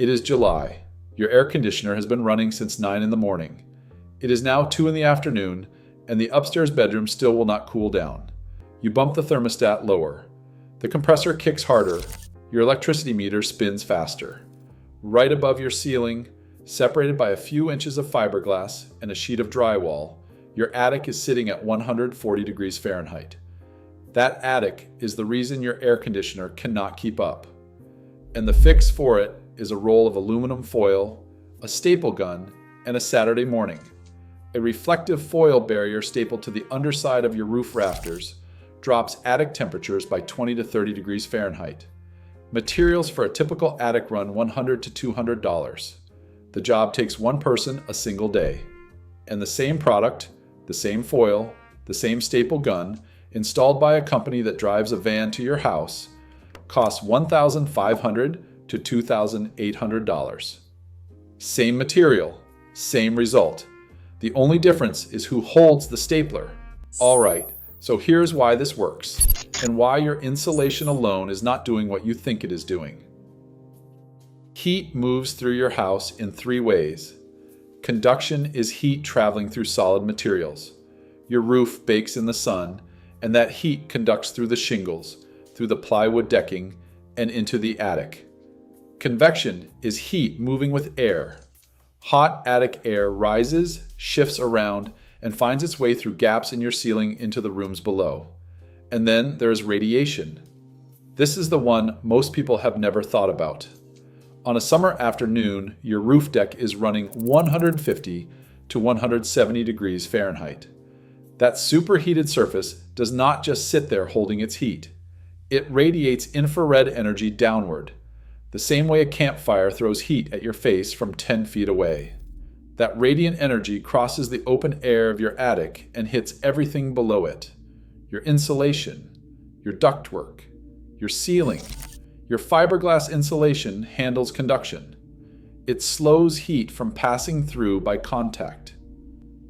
It is July. Your air conditioner has been running since 9 in the morning. It is now 2 in the afternoon, and the upstairs bedroom still will not cool down. You bump the thermostat lower. The compressor kicks harder. Your electricity meter spins faster. Right above your ceiling, separated by a few inches of fiberglass and a sheet of drywall, your attic is sitting at 140 degrees Fahrenheit. That attic is the reason your air conditioner cannot keep up. And the fix for it is a roll of aluminum foil, a staple gun, and a Saturday morning. A reflective foil barrier stapled to the underside of your roof rafters drops attic temperatures by 20 to 30 degrees Fahrenheit. Materials for a typical attic run $100 to $200. The job takes one person a single day. And the same product, the same foil, the same staple gun, installed by a company that drives a van to your house, costs $1,500 to $2,800. Same material, same result. The only difference is who holds the stapler. All right, so here's why this works, and why your insulation alone is not doing what you think it is doing. Heat moves through your house in 3 ways. Conduction is heat traveling through solid materials. Your roof bakes in the sun, and that heat conducts through the shingles, through the plywood decking, and into the attic. Convection is heat moving with air. Hot attic air rises, shifts around, and finds its way through gaps in your ceiling into the rooms below. And then there is radiation. This is the one most people have never thought about. On a summer afternoon, your roof deck is running 150 to 170 degrees Fahrenheit. That superheated surface does not just sit there holding its heat. It radiates infrared energy downward, the same way a campfire throws heat at your face from 10 feet away. That radiant energy crosses the open air of your attic and hits everything below it. Your insulation, your ductwork, your ceiling. Your fiberglass insulation handles conduction. It slows heat from passing through by contact.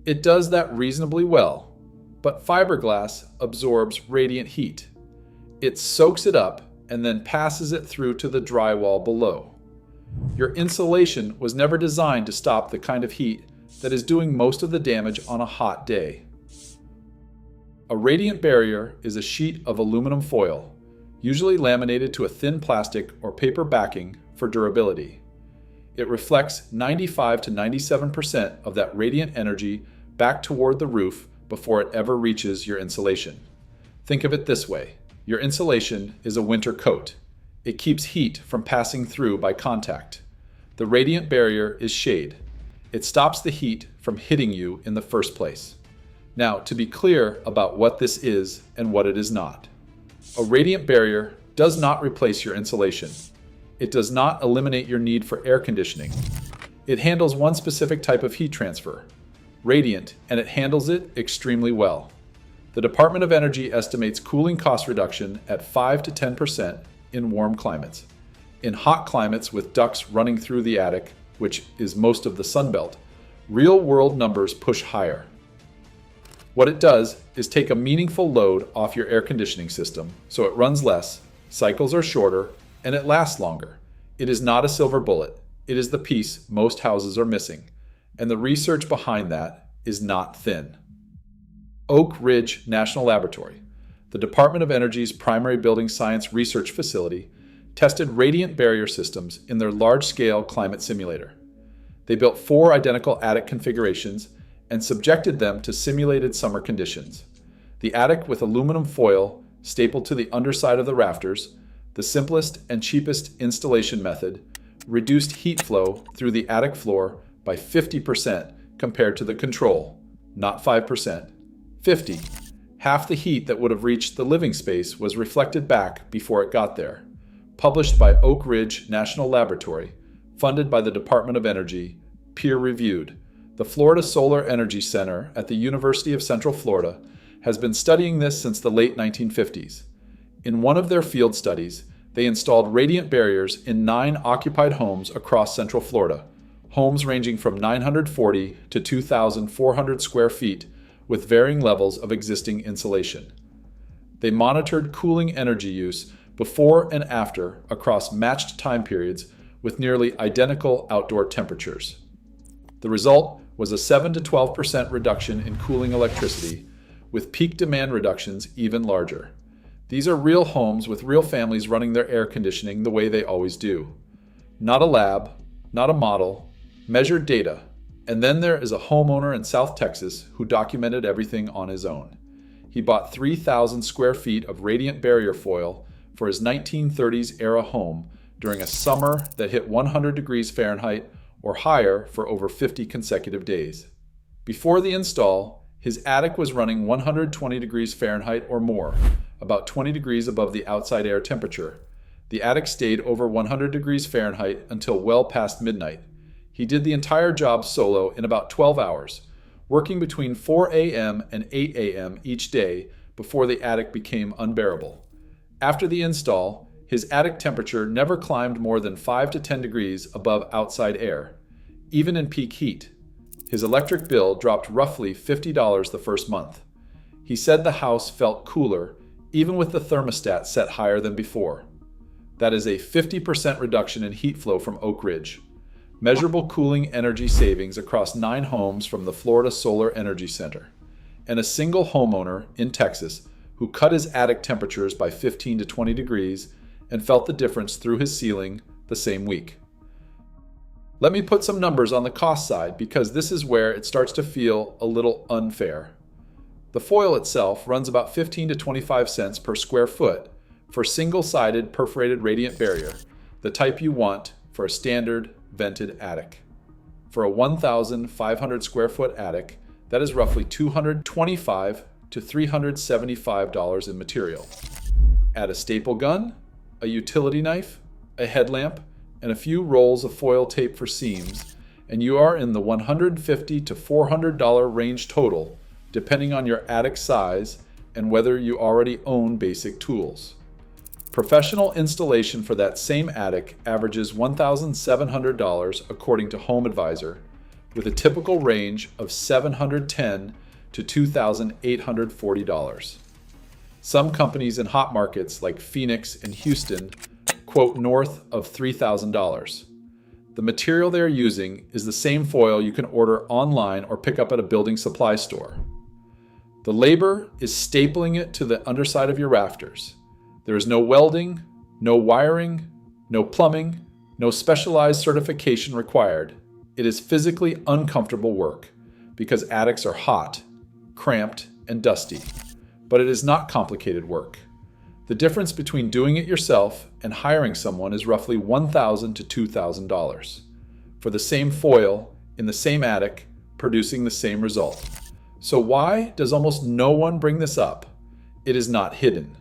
It does that reasonably well, but fiberglass absorbs radiant heat. It soaks it up and then passes it through to the drywall below. Your insulation was never designed to stop the kind of heat that is doing most of the damage on a hot day. A radiant barrier is a sheet of aluminum foil, usually laminated to a thin plastic or paper backing for durability. It reflects 95 to 97% of that radiant energy back toward the roof before it ever reaches your insulation. Think of it this way. Your insulation is a winter coat. It keeps heat from passing through by contact. The radiant barrier is shade. It stops the heat from hitting you in the first place. Now, to be clear about what this is and what it is not. A radiant barrier does not replace your insulation. It does not eliminate your need for air conditioning. It handles one specific type of heat transfer, radiant, and it handles it extremely well. The Department of Energy estimates cooling cost reduction at 5 to 10% in warm climates. In hot climates with ducts running through the attic, which is most of the Sun Belt, real-world numbers push higher. What it does is take a meaningful load off your air conditioning system so it runs less, cycles are shorter, and it lasts longer. It is not a silver bullet. It is the piece most houses are missing, and the research behind that is not thin. Oak Ridge National Laboratory, the Department of Energy's primary building science research facility, tested radiant barrier systems in their large-scale climate simulator. They built 4 identical attic configurations and subjected them to simulated summer conditions. The attic with aluminum foil stapled to the underside of the rafters, the simplest and cheapest installation method, reduced heat flow through the attic floor by 50% compared to the control, not 5%. 50. Half the heat that would have reached the living space was reflected back before it got there. Published by Oak Ridge National Laboratory, funded by the Department of Energy, peer-reviewed. The Florida Solar Energy Center at the University of Central Florida has been studying this since the late 1950s. In one of their field studies, they installed radiant barriers in 9 occupied homes across Central Florida, homes ranging from 940 to 2,400 square feet, with varying levels of existing insulation. They monitored cooling energy use before and after across matched time periods with nearly identical outdoor temperatures. The result was a 7 to 12% reduction in cooling electricity, with peak demand reductions even larger. These are real homes with real families running their air conditioning the way they always do. Not a lab, not a model, measured data. And then there is a homeowner in South Texas who documented everything on his own. He bought 3,000 square feet of radiant barrier foil for his 1930s era home during a summer that hit 100 degrees Fahrenheit or higher for over 50 consecutive days. Before the install, his attic was running 120 degrees Fahrenheit or more, about 20 degrees above the outside air temperature. The attic stayed over 100 degrees Fahrenheit until well past midnight. He did the entire job solo in about 12 hours, working between 4 a.m. and 8 a.m. each day before the attic became unbearable. After the install, his attic temperature never climbed more than 5 to 10 degrees above outside air, even in peak heat. His electric bill dropped roughly $50 the first month. He said the house felt cooler, even with the thermostat set higher than before. That is a 50% reduction in heat flow from Oak Ridge. Measurable cooling energy savings across 9 homes from the Florida Solar Energy Center, and a single homeowner in Texas who cut his attic temperatures by 15 to 20 degrees and felt the difference through his ceiling the same week. Let me put some numbers on the cost side because this is where it starts to feel a little unfair. The foil itself runs about 15 to 25 cents per square foot for single-sided perforated radiant barrier, the type you want for a standard vented attic. For a 1,500 square foot attic, that is roughly $225 to $375 in material. Add a staple gun, a utility knife, a headlamp, and a few rolls of foil tape for seams, and you are in the $150 to $400 range total, depending on your attic size and whether you already own basic tools. Professional installation for that same attic averages $1,700 according to Home Advisor, with a typical range of $710 to $2,840. Some companies in hot markets like Phoenix and Houston quote north of $3,000. The material they are using is the same foil you can order online or pick up at a building supply store. The labor is stapling it to the underside of your rafters. There is no welding, no wiring, no plumbing, no specialized certification required. It is physically uncomfortable work because attics are hot, cramped, and dusty. But it is not complicated work. The difference between doing it yourself and hiring someone is roughly $1,000 to $2,000 for the same foil in the same attic, producing the same result. So why does almost no one bring this up? It is not hidden.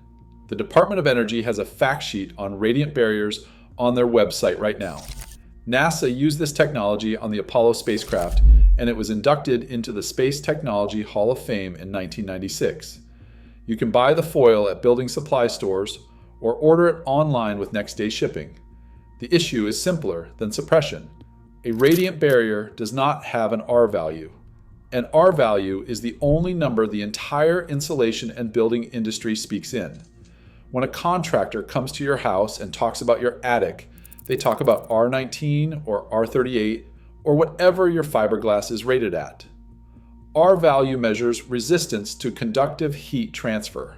The Department of Energy has a fact sheet on radiant barriers on their website right now. NASA used this technology on the Apollo spacecraft, and it was inducted into the Space Technology Hall of Fame in 1996. You can buy the foil at building supply stores or order it online with next-day shipping. The issue is simpler than suppression. A radiant barrier does not have an R value. An R value is the only number the entire insulation and building industry speaks in. When a contractor comes to your house and talks about your attic, they talk about R19 or R38 or whatever your fiberglass is rated at. R value measures resistance to conductive heat transfer.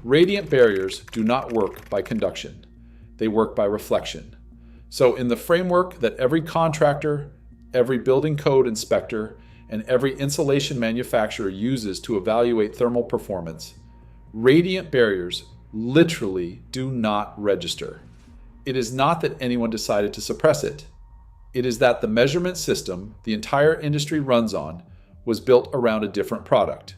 Radiant barriers do not work by conduction. They work by reflection. So in the framework that every contractor, every building code inspector, and every insulation manufacturer uses to evaluate thermal performance, radiant barriers literally do not register. It is not that anyone decided to suppress it. It is that the measurement system the entire industry runs on was built around a different product.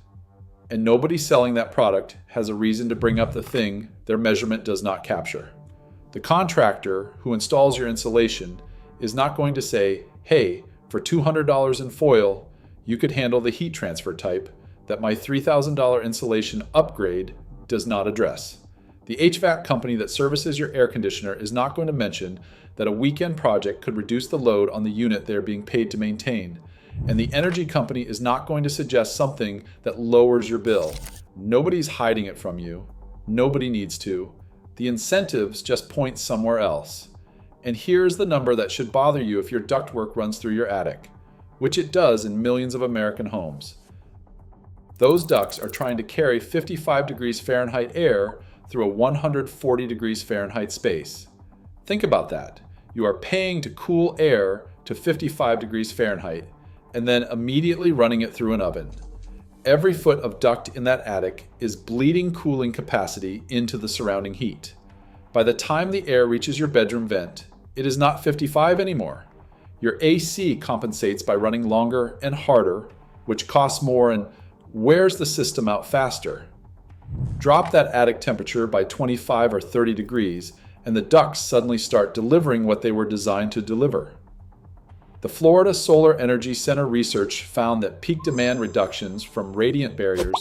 And nobody selling that product has a reason to bring up the thing their measurement does not capture. The contractor who installs your insulation is not going to say, hey, for $200 in foil, you could handle the heat transfer type that my $3,000 insulation upgrade does not address. The HVAC company that services your air conditioner is not going to mention that a weekend project could reduce the load on the unit they are being paid to maintain. And the energy company is not going to suggest something that lowers your bill. Nobody's hiding it from you. Nobody needs to. The incentives just point somewhere else. And here's the number that should bother you if your ductwork runs through your attic, which it does in millions of American homes. Those ducts are trying to carry 55 degrees Fahrenheit air through a 140 degrees Fahrenheit space. Think about that. You are paying to cool air to 55 degrees Fahrenheit and then immediately running it through an oven. Every foot of duct in that attic is bleeding cooling capacity into the surrounding heat. By the time the air reaches your bedroom vent, it is not 55 anymore. Your AC compensates by running longer and harder, which costs more and wears the system out faster. Drop that attic temperature by 25 or 30 degrees, and the ducts suddenly start delivering what they were designed to deliver. The Florida Solar Energy Center research found that peak demand reductions from radiant barriers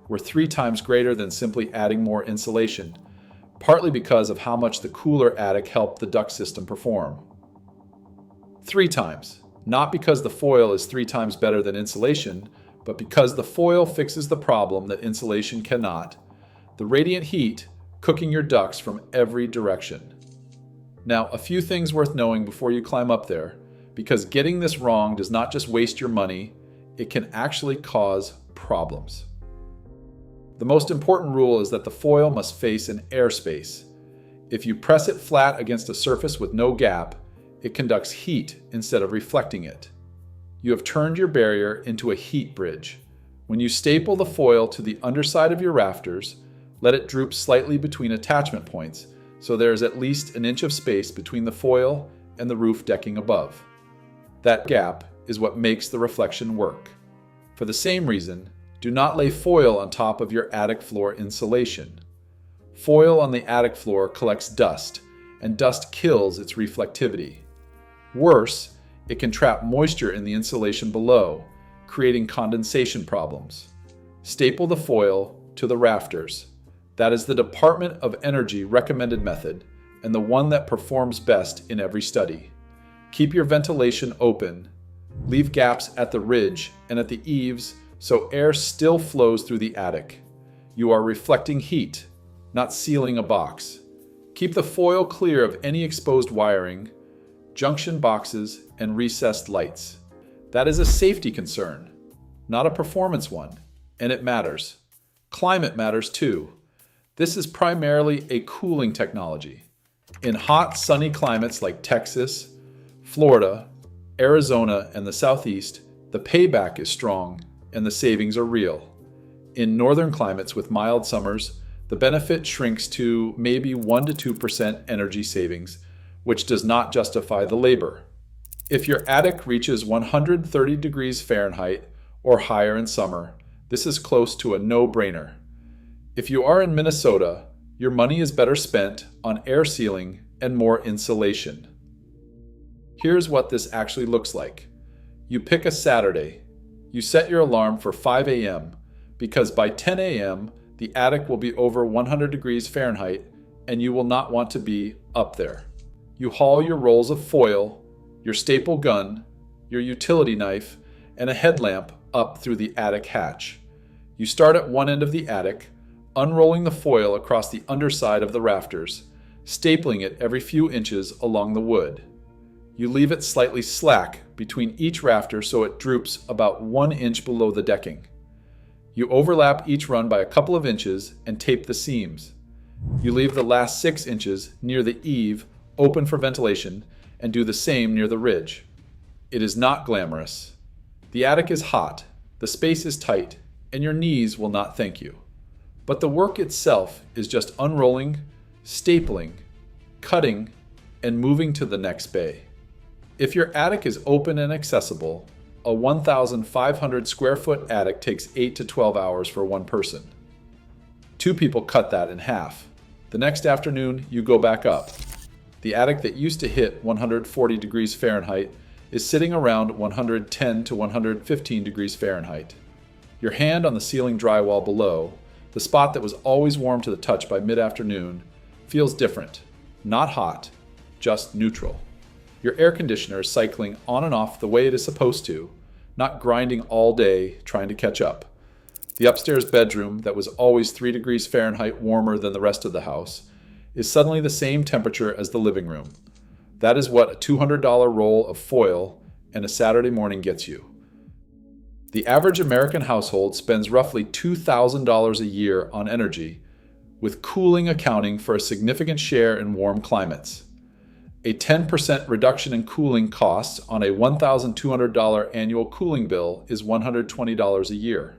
were 3 times greater than simply adding more insulation, partly because of how much the cooler attic helped the duct system perform. 3 times, not because the foil is 3 times better than insulation, but because the foil fixes the problem that insulation cannot, the radiant heat cooking your ducts from every direction. Now, a few things worth knowing before you climb up there, because getting this wrong does not just waste your money, it can actually cause problems. The most important rule is that the foil must face an airspace. If you press it flat against a surface with no gap, it conducts heat instead of reflecting it. You have turned your barrier into a heat bridge. When you staple the foil to the underside of your rafters, let it droop slightly between attachment points so there is at least an inch of space between the foil and the roof decking above. That gap is what makes the reflection work. For the same reason, do not lay foil on top of your attic floor insulation. Foil on the attic floor collects dust, and dust kills its reflectivity. Worse, it can trap moisture in the insulation below, creating condensation problems. Staple the foil to the rafters. That is the Department of Energy recommended method, and the one that performs best in every study. Keep your ventilation open. Leave gaps at the ridge and at the eaves so air still flows through the attic. You are reflecting heat, not sealing a box. Keep the foil clear of any exposed wiring, junction boxes, and recessed lights. That is a safety concern, not a performance one, and it matters. Climate matters too. This is primarily a cooling technology. In hot, sunny climates like Texas, Florida, Arizona, and the Southeast, the payback is strong and the savings are real. In northern climates with mild summers, the benefit shrinks to maybe 1 to 2% energy savings, which does not justify the labor. If your attic reaches 130 degrees Fahrenheit or higher in summer, this is close to a no-brainer. If you are in Minnesota, your money is better spent on air sealing and more insulation. Here's what this actually looks like. You pick a Saturday. You set your alarm for 5 a.m. because by 10 a.m., the attic will be over 100 degrees Fahrenheit and you will not want to be up there. You haul your rolls of foil, your staple gun, your utility knife, and a headlamp up through the attic hatch. You start at one end of the attic, unrolling the foil across the underside of the rafters, stapling it every few inches along the wood. You leave it slightly slack between each rafter so it droops about 1 inch below the decking. You overlap each run by a couple of inches and tape the seams. You leave the last 6 inches near the eave open for ventilation and do the same near the ridge. It is not glamorous. The attic is hot, the space is tight, and your knees will not thank you. But the work itself is just unrolling, stapling, cutting, and moving to the next bay. If your attic is open and accessible, a 1,500 square foot attic takes 8 to 12 hours for one person. 2 people cut that in half. The next afternoon, you go back up. The attic that used to hit 140 degrees Fahrenheit is sitting around 110 to 115 degrees Fahrenheit. Your hand on the ceiling drywall below, the spot that was always warm to the touch by mid-afternoon, feels different. Not hot, just neutral. Your air conditioner is cycling on and off the way it is supposed to, not grinding all day trying to catch up. The upstairs bedroom that was always 3 degrees Fahrenheit warmer than the rest of the house is suddenly the same temperature as the living room. That is what a $200 roll of foil and a Saturday morning gets you. The average American household spends roughly $2,000 a year on energy, with cooling accounting for a significant share in warm climates. A 10% reduction in cooling costs on a $1,200 annual cooling bill is $120 a year.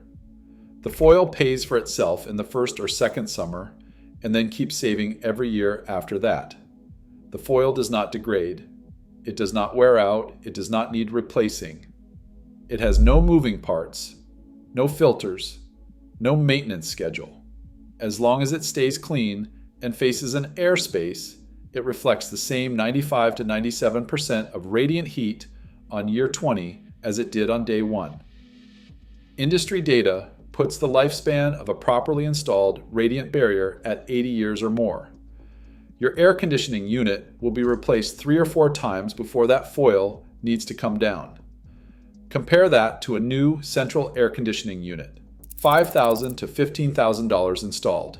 The foil pays for itself in the first or second summer, and then keeps saving every year after that. The foil does not degrade. It does not wear out. It does not need replacing. It has no moving parts, no filters, no maintenance schedule. As long as it stays clean and faces an airspace, it reflects the same 95 to 97% of radiant heat on year 20 as it did on day 1. Industry data puts the lifespan of a properly installed radiant barrier at 80 years or more. Your air conditioning unit will be replaced 3 or 4 times before that foil needs to come down. Compare that to a new central air conditioning unit, $5,000 to $15,000 installed,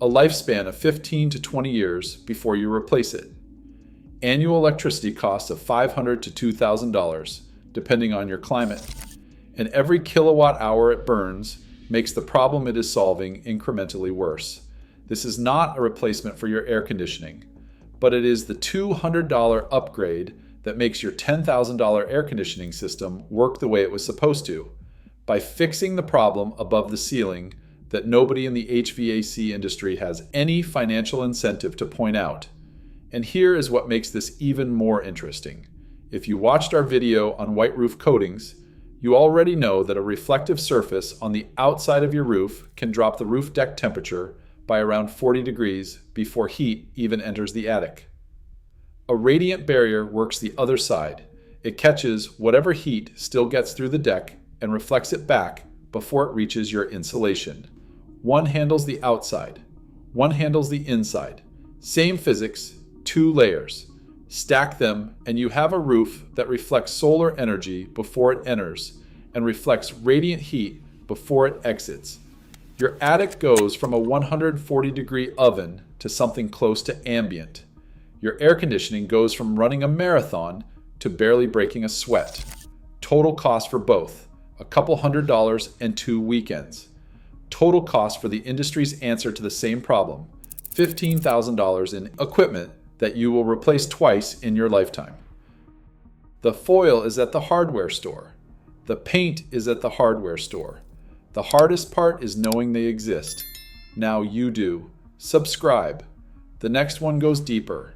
a lifespan of 15 to 20 years before you replace it. Annual electricity costs of $500 to $2,000, depending on your climate, and every kilowatt hour it burns makes the problem it is solving incrementally worse. This is not a replacement for your air conditioning, but it is the $200 upgrade that makes your $10,000 air conditioning system work the way it was supposed to, by fixing the problem above the ceiling that nobody in the HVAC industry has any financial incentive to point out. And here is what makes this even more interesting. If you watched our video on white roof coatings, you already know that a reflective surface on the outside of your roof can drop the roof deck temperature by around 40 degrees before heat even enters the attic. A radiant barrier works the other side. It catches whatever heat still gets through the deck and reflects it back before it reaches your insulation. One handles the outside, one handles the inside. Same physics, 2 layers. Stack them and you have a roof that reflects solar energy before it enters and reflects radiant heat before it exits. Your attic goes from a 140-degree oven to something close to ambient. Your air conditioning goes from running a marathon to barely breaking a sweat. Total cost for both, a couple $100 and 2 weekends. Total cost for the industry's answer to the same problem, $15,000 in equipment that you will replace twice in your lifetime. The foil is at the hardware store. The paint is at the hardware store. The hardest part is knowing they exist. Now you do. Subscribe. The next one goes deeper.